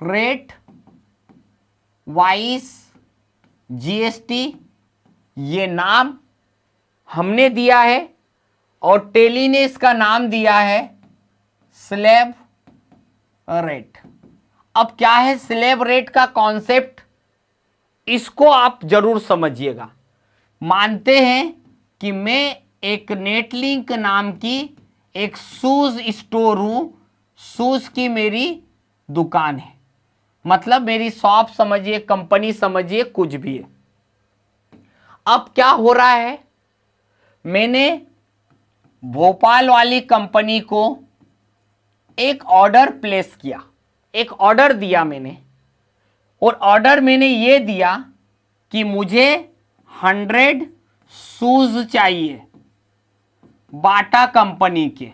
Rate wise GST, ये नाम हमने दिया है और टेली ने इसका नाम दिया है स्लैब रेट। अब क्या है स्लैब रेट का कॉन्सेप्ट, इसको आप जरूर समझिएगा। मानते हैं कि मैं एक नेटलिंक नाम की एक शूज स्टोर हूं, शूज की मेरी दुकान है, मतलब मेरी शॉप समझिए, कंपनी समझिए, कुछ भी है। अब क्या हो रहा है, मैंने भोपाल वाली कंपनी को एक ऑर्डर प्लेस किया, एक ऑर्डर दिया मैंने, और ऑर्डर मैंने ये दिया कि मुझे 100 शूज चाहिए बाटा कंपनी के।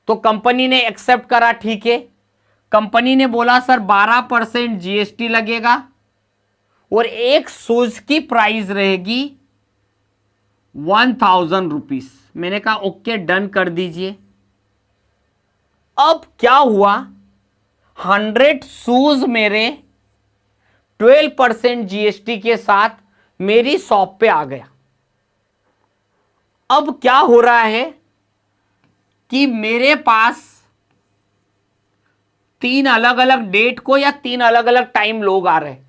तो कंपनी ने एक्सेप्ट करा, ठीक है। कंपनी ने बोला सर 12% जीएसटी लगेगा और एक शूज की प्राइस रहेगी 1000 रुपीज। मैंने कहा ओके डन कर दीजिए। अब क्या हुआ, 100 शूज मेरे 12% जीएसटी के साथ मेरी शॉप पे आ गया। अब क्या हो रहा है कि मेरे पास 3 अलग अलग डेट को या 3 अलग अलग टाइम लोग आ रहे हैं।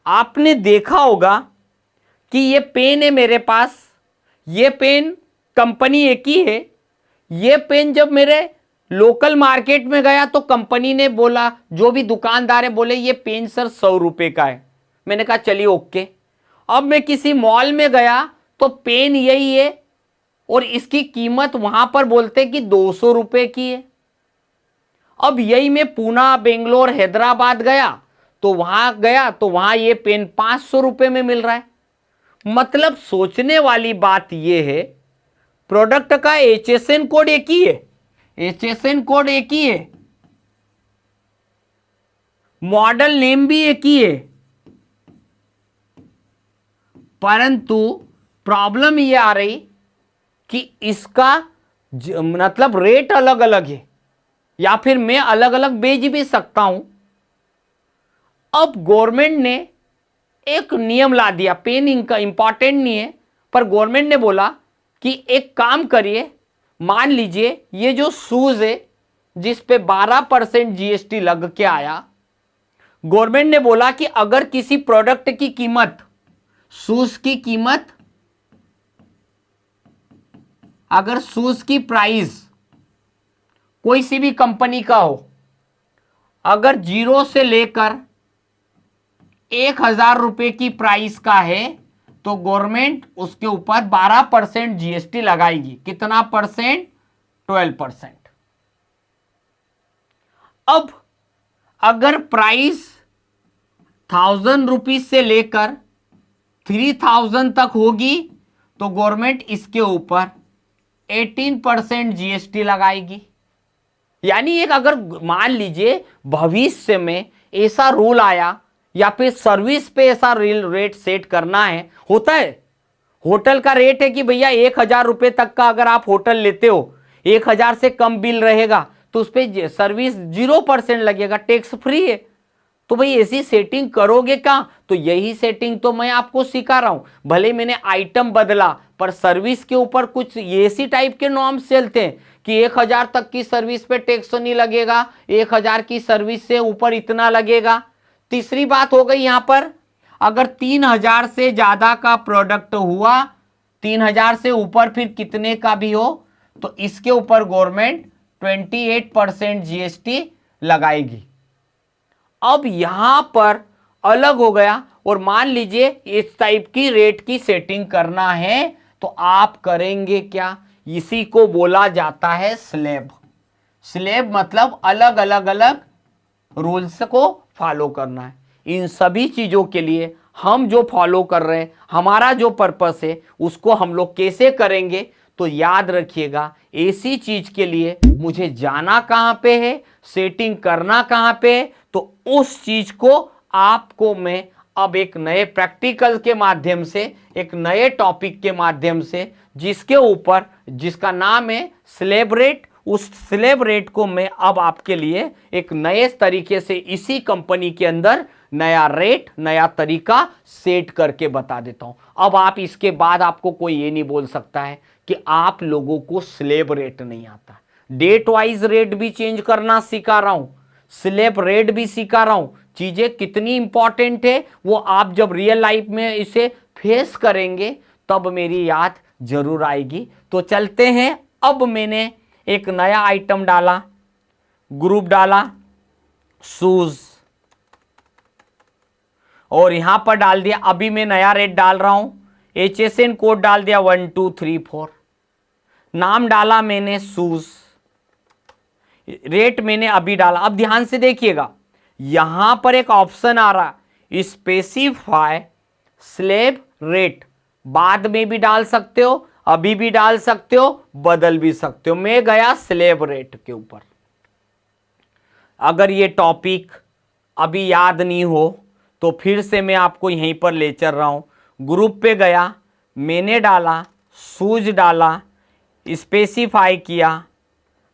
आपने देखा होगा कि ये पेन है मेरे पास, ये पेन कंपनी एक ही है। ये पेन जब मेरे लोकल मार्केट में गया तो कंपनी ने बोला, जो भी दुकानदार है बोले ये पेन सर 100 रुपए का है। मैंने कहा चलिए ओके। अब मैं किसी मॉल में गया तो पेन यही है और इसकी कीमत वहां पर बोलते कि 200 रुपए की है। अब यही मैं पूना, बेंगलोर, हैदराबाद गया तो वहां ये पेन 500 रुपए में मिल रहा है। मतलब सोचने वाली बात यह है, प्रोडक्ट का एचएसएन कोड एक ही है, एचएसएन कोड एक ही है, मॉडल नेम भी एक ही है, परंतु प्रॉब्लम ये आ रही कि इसका मतलब रेट अलग अलग है, या फिर मैं अलग अलग बेच भी सकता हूं। अब गवर्नमेंट ने एक नियम ला दिया, पेन इनका इंपॉर्टेंट नहीं है, पर गवर्नमेंट ने बोला कि एक काम करिए, मान लीजिए ये जो शूज है जिस पे 12% जीएसटी लग के आया, गवर्नमेंट ने बोला कि अगर किसी प्रोडक्ट की कीमत, शूज की कीमत, अगर शूज की प्राइस कोई सी भी कंपनी का हो, अगर 0 से लेकर 1000 रुपए की प्राइस का है तो गवर्नमेंट उसके ऊपर 12% जीएसटी लगाएगी। कितना परसेंट? 12%। अब अगर प्राइस 1000 रुपीज से लेकर 3000 तक होगी तो गवर्नमेंट इसके ऊपर 18% जीएसटी लगाएगी। यानी एक, अगर मान लीजिए भविष्य में ऐसा रूल आया या फिर सर्विस पे ऐसा रेट सेट करना है, होता है होटल का रेट है कि भैया 1000 रुपए तक का अगर आप होटल लेते हो, 1000 से कम बिल रहेगा तो उस पर सर्विस 0% लगेगा, टैक्स फ्री है। तो भाई ऐसी सेटिंग करोगे क्या? तो यही सेटिंग तो मैं आपको सिखा रहा हूं। भले मैंने आइटम बदला पर सर्विस के ऊपर कुछ ऐसी टाइप के नॉर्म्स चलते हैं कि 1000 तक की सर्विस पे टैक्स नहीं लगेगा, 1000 की सर्विस से ऊपर इतना लगेगा। तीसरी बात हो गई यहां पर, अगर 3000 से ज्यादा का प्रोडक्ट हुआ, 3000 से ऊपर फिर कितने का भी हो, तो इसके ऊपर गवर्नमेंट 28% जीएसटी लगाएगी। अब यहां पर अलग हो गया, और मान लीजिए इस टाइप की रेट की सेटिंग करना है तो आप करेंगे क्या? इसी को बोला जाता है स्लैब। स्लैब मतलब अलग अलग रूल्स को फॉलो करना है। इन सभी चीजों के लिए हम जो फॉलो कर रहे हैं, हमारा जो पर्पस है, उसको हम लोग कैसे करेंगे? तो याद रखिएगा, ऐसी चीज के लिए मुझे जाना कहां पे है, सेटिंग करना कहां पे है, तो उस चीज को आपको मैं अब एक नए प्रैक्टिकल के माध्यम से, एक नए टॉपिक के माध्यम से, जिसके ऊपर, जिसका नाम है स्लैब रेट, उस स्लैब रेट को मैं अब आपके लिए एक नए तरीके से इसी कंपनी के अंदर नया रेट, नया तरीका सेट करके बता देता हूं। अब आप इसके बाद आपको कोई ये नहीं बोल सकता है कि आप लोगों को स्लैब रेट नहीं आता। डेट वाइज रेट भी चेंज करना सिखा रहा हूं, स्लैब रेट भी सिखा रहा हूं। चीजें कितनी इंपॉर्टेंट है वो आप जब रियल लाइफ में इसे फेस करेंगे तब मेरी याद जरूर आएगी। तो चलते हैं। अब मैंने एक नया आइटम डाला, ग्रुप डाला शूज, और यहां पर डाल दिया, अभी मैं नया रेट डाल रहा हूं, HSN कोड डाल दिया 1 2 3 4, नाम डाला मैंने शूज, रेट मैंने अभी डाला। अब ध्यान से देखिएगा, यहां पर एक ऑप्शन आ रहा है स्पेसिफाई स्लैब रेट, बाद में भी डाल सकते हो, अभी भी डाल सकते हो, बदल भी सकते हो। मैं गया स्लैब रेट के ऊपर। अगर ये टॉपिक अभी याद नहीं हो तो फिर से मैं आपको यहीं पर ले चल रहा हूं। ग्रुप पे गया, मैंने डाला शूज, डाला स्पेसिफाई किया,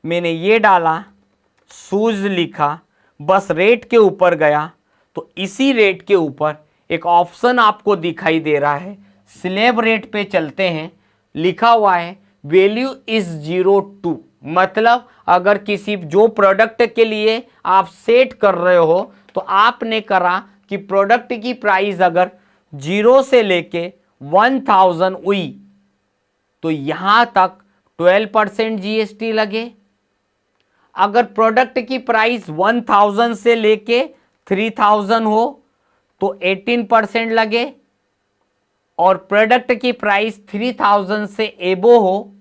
मैंने ये डाला शूज लिखा, बस रेट के ऊपर गया तो इसी रेट के ऊपर एक ऑप्शन आपको दिखाई दे रहा है, स्लैब रेट पे चलते हैं। लिखा हुआ है वैल्यू इज 02, मतलब अगर किसी जो प्रोडक्ट के लिए आप सेट कर रहे हो तो आपने करा कि प्रोडक्ट की प्राइस अगर 0 से लेके 1000 हुई तो यहां तक 12% GST लगे। अगर प्रोडक्ट की प्राइस 1000 से लेके 3000 हो तो 18% लगे, और प्रोडक्ट की प्राइस 3000 से एबो हो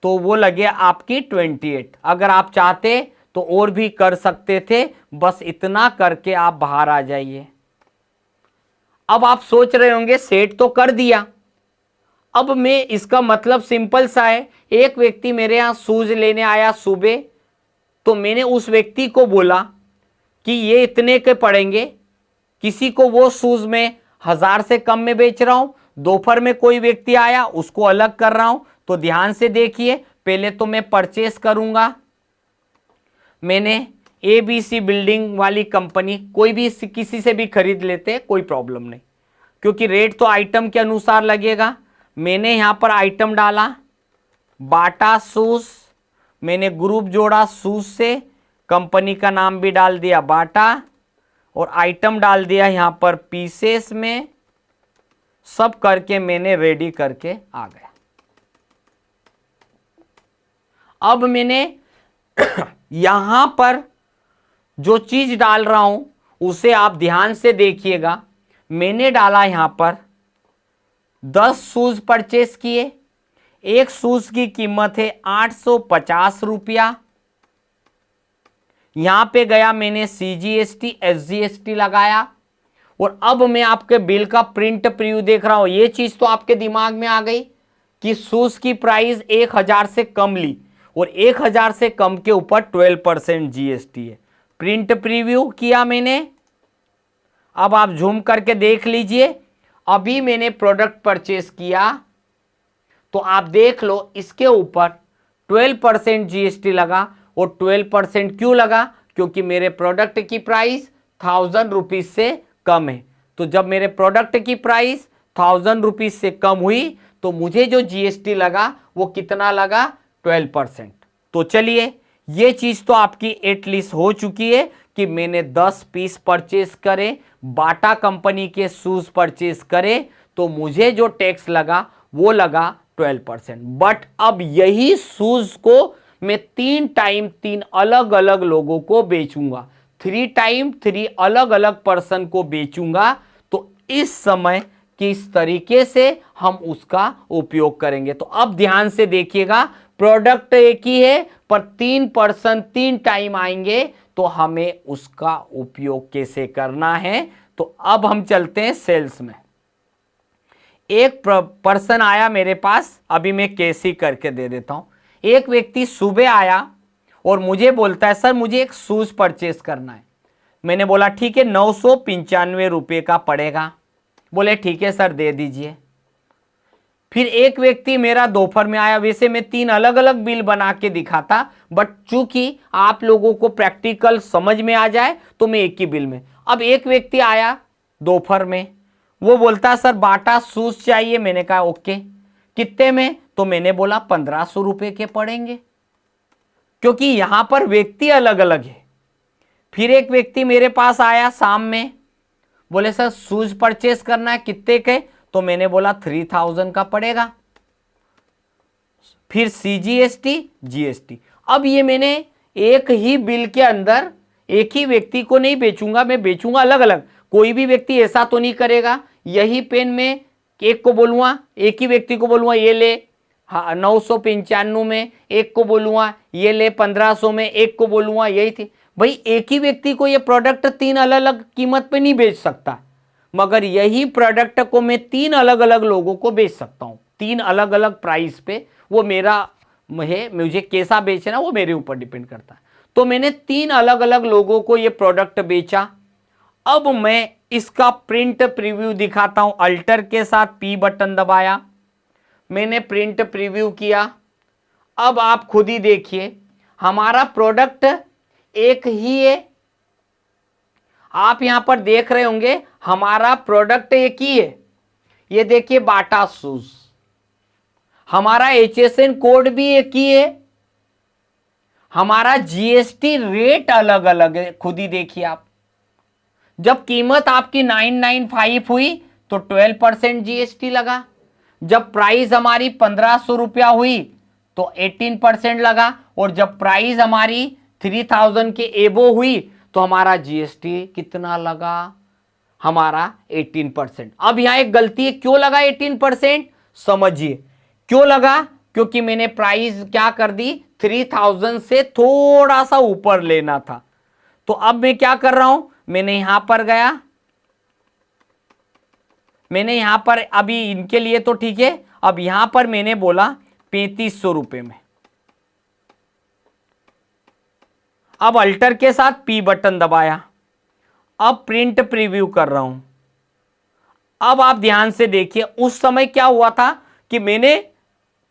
तो वो लगे आपकी 28। अगर आप चाहते तो और भी कर सकते थे, बस इतना करके आप बाहर आ जाइए। अब आप सोच रहे होंगे सेट तो कर दिया, अब मैं इसका मतलब सिंपल सा है, एक व्यक्ति मेरे यहां शूज लेने आया सुबह, तो मैंने उस व्यक्ति को बोला कि ये इतने के पड़ेंगे, किसी को वो शूज में 1000 से कम में बेच रहा हूं, दोपहर में कोई व्यक्ति आया उसको अलग कर रहा हूं। तो ध्यान से देखिए, पहले तो मैं परचेस करूंगा, मैंने ABC बिल्डिंग वाली कंपनी, कोई भी किसी से भी खरीद लेते, कोई प्रॉब्लम नहीं, क्योंकि रेट तो आइटम के अनुसार लगेगा। मैंने यहां पर आइटम डाला बाटा शूज, मैंने ग्रुप जोड़ा शूज से, कंपनी का नाम भी डाल दिया बाटा, और आइटम डाल दिया यहां पर पीसेस में, सब करके मैंने रेडी करके आ गया। अब मैंने यहां पर जो चीज डाल रहा हूं उसे आप ध्यान से देखिएगा। मैंने डाला यहां पर 10 शूज परचेस किए, एक शूज की कीमत है 850 रुपया। यहां पे गया मैंने CGST SGST लगाया, और अब मैं आपके बिल का प्रिंट प्रीव्यू देख रहा हूं। ये चीज तो आपके दिमाग में आ गई कि शूज की प्राइस 1000 से कम ली और 1000 से कम के ऊपर 12% GST है। प्रिंट प्रीव्यू किया मैंने, अब आप झूम करके देख लीजिए। अभी मैंने प्रोडक्ट परचेस किया तो आप देख लो इसके ऊपर 12% GST लगा, और 12% क्यों लगा? क्योंकि मेरे प्रोडक्ट की प्राइस 1000 रुपीज से कम है। तो जब मेरे प्रोडक्ट की प्राइस 1000 रुपीज से कम हुई तो मुझे जो GST लगा वो कितना लगा? 12%। तो चलिए, ये चीज तो आपकी एटलीस्ट हो चुकी है कि मैंने 10 पीस परचेस करे, बाटा कंपनी के शूज परचेस करे, तो मुझे जो टैक्स लगा वो लगा 12%। बट अब यही शूज को मैं 3 टाइम 3 अलग अलग लोगों को बेचूंगा, 3 टाइम 3 अलग अलग पर्सन को बेचूंगा। तो इस समय किस तरीके से हम उसका उपयोग करेंगे? तो अब ध्यान से देखिएगा, प्रोडक्ट एक ही है पर 3 पर्सन 3 टाइम आएंगे, तो हमें उसका उपयोग कैसे करना है? तो अब हम चलते हैं सेल्स में। एक पर्सन आया मेरे पास, अभी मैं कैसे करके दे देता हूं। एक व्यक्ति सुबह आया और मुझे बोलता है सर मुझे एक शूज परचेस करना है। मैंने बोला ठीक है, 995 रुपये का पड़ेगा। बोले ठीक है सर दे दीजिए। फिर एक व्यक्ति मेरा दोपहर में आया। वैसे मैं 3 अलग अलग बिल बना के दिखाता, बट चूंकि आप लोगों को प्रैक्टिकल समझ में आ जाए तो मैं एक ही बिल में। अब एक व्यक्ति आया दोपहर में, वो बोलता सर बाटा शूज चाहिए। मैंने कहा ओके, कितने में? तो मैंने बोला 1500 रुपए के पड़ेंगे, क्योंकि यहां पर व्यक्ति अलग अलग है। फिर एक व्यक्ति मेरे पास आया शाम में, बोले सर शूज परचेस करना है, कितने के? तो मैंने बोला 3000 का पड़ेगा। फिर CGST GST। अब ये मैंने एक ही बिल के अंदर एक ही व्यक्ति को नहीं बेचूंगा, मैं बेचूंगा अलग अलग। कोई भी व्यक्ति ऐसा तो नहीं करेगा यही पेन में एक को बोलूंगा, एक ही व्यक्ति को बोलूंगा ये ले 995 में, एक को बोलूंगा ये ले 1500 में, एक को बोलूंगा यही थी। भाई एक ही व्यक्ति को ये प्रोडक्ट 3 अलग अलग कीमत पे नहीं बेच सकता, मगर यही प्रोडक्ट को मैं 3 अलग अलग लोगों को बेच सकता हूं, 3 अलग अलग प्राइस पे। वो मेरा है, मुझे कैसा बेचना वो मेरे ऊपर डिपेंड करता है। तो मैंने 3 अलग अलग लोगों को ये प्रोडक्ट बेचा। अब मैं इसका प्रिंट प्रीव्यू दिखाता हूं। अल्टर के साथ P बटन दबाया, मैंने प्रिंट प्रीव्यू किया। अब आप खुद ही देखिए हमारा प्रोडक्ट एक ही है। आप यहां पर देख रहे होंगे हमारा प्रोडक्ट एक ही है। ये देखिए बाटा शूज, हमारा HSN कोड भी एक ही है, हमारा GST रेट अलग अलग है। खुद ही देखिए आप, जब कीमत आपकी 995 हुई तो 12% GST लगा, जब प्राइस हमारी 1500 रुपया हुई तो 18% लगा, और जब प्राइस हमारी 3000 के एबो हुई तो हमारा GST कितना लगा? हमारा 18%। अब यहां एक गलती है, क्यों लगा 18%? समझिए क्यों लगा, क्योंकि मैंने प्राइस क्या कर दी 3000 से थोड़ा सा ऊपर लेना था। तो अब मैं क्या कर रहा हूं, मैंने यहां पर गया, मैंने यहां पर अभी इनके लिए तो ठीक है, अब यहां पर मैंने बोला 3500 रुपए में। अब अल्टर के साथ P बटन दबाया, अब प्रिंट प्रीव्यू कर रहा हूं। अब आप ध्यान से देखिए उस समय क्या हुआ था कि मैंने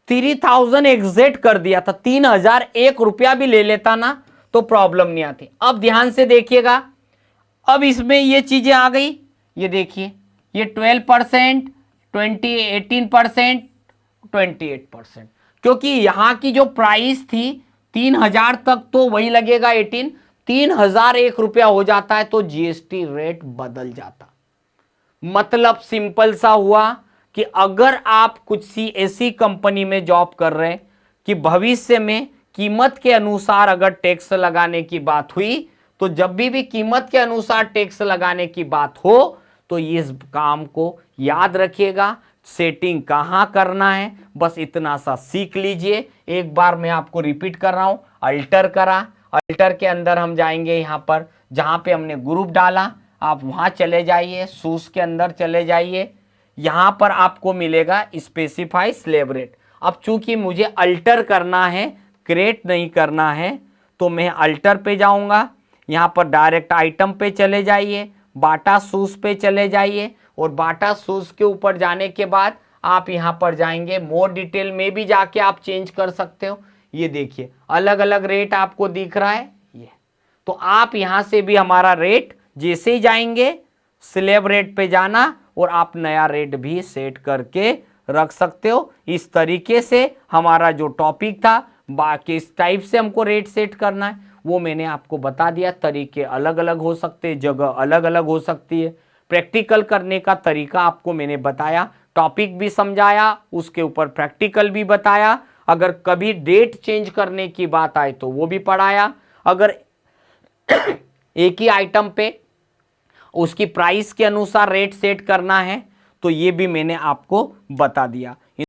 3000 एग्जैक्ट कर दिया था। 3001 रुपया भी ले लेता ना तो प्रॉब्लम नहीं आती। अब ध्यान से देखिएगा, अब इसमें ये चीजें आ गई। ये देखिए ये 12%, 18%, 28%, क्योंकि यहां की जो प्राइस थी 3000 तक तो वही लगेगा 18, 3001 रुपया हो जाता है तो GST रेट बदल जाता। मतलब सिंपल सा हुआ कि अगर आप कुछ सी ऐसी कंपनी में जॉब कर रहे हैं कि भविष्य में कीमत के अनुसार अगर टैक्स लगाने की बात हुई, तो जब भी कीमत के अनुसार टैक्स लगाने की बात हो तो इस काम को याद रखिएगा, सेटिंग कहां करना है बस इतना सा सीख लीजिए। एक बार मैं आपको रिपीट कर रहा हूं, अल्टर करा, अल्टर के अंदर हम जाएंगे यहां पर जहां पे हमने ग्रुप डाला, आप वहां चले जाइए, शूज के अंदर चले जाइए, यहां पर आपको मिलेगा स्पेसिफाई स्लैब रेट। अब चूंकि मुझे अल्टर करना है, क्रिएट नहीं करना है, तो मैं अल्टर पे जाऊंगा। यहां पर डायरेक्ट आइटम पे चले जाइए, बाटा शूज पे चले जाइए, और बाटा शूज के ऊपर जाने के बाद आप यहां पर जाएंगे, मोर डिटेल में भी जाके आप चेंज कर सकते हो। ये देखिए अलग अलग रेट आपको दिख रहा है ये, तो आप यहां से भी हमारा रेट जैसे ही जाएंगे स्लैब रेट पे जाना और आप नया रेट भी सेट करके रख सकते हो। इस तरीके से हमारा जो टॉपिक था, बाकी इस टाइप से हमको रेट सेट करना है वो मैंने आपको बता दिया। तरीके अलग अलग हो सकते हैं, जगह अलग अलग हो सकती है, प्रैक्टिकल करने का तरीका आपको मैंने बताया, टॉपिक भी समझाया, उसके ऊपर प्रैक्टिकल भी बताया। अगर कभी डेट चेंज करने की बात आए तो वो भी पढ़ाया। अगर एक ही आइटम पे उसकी प्राइस के अनुसार रेट सेट करना है तो ये भी मैंने आपको बता दिया।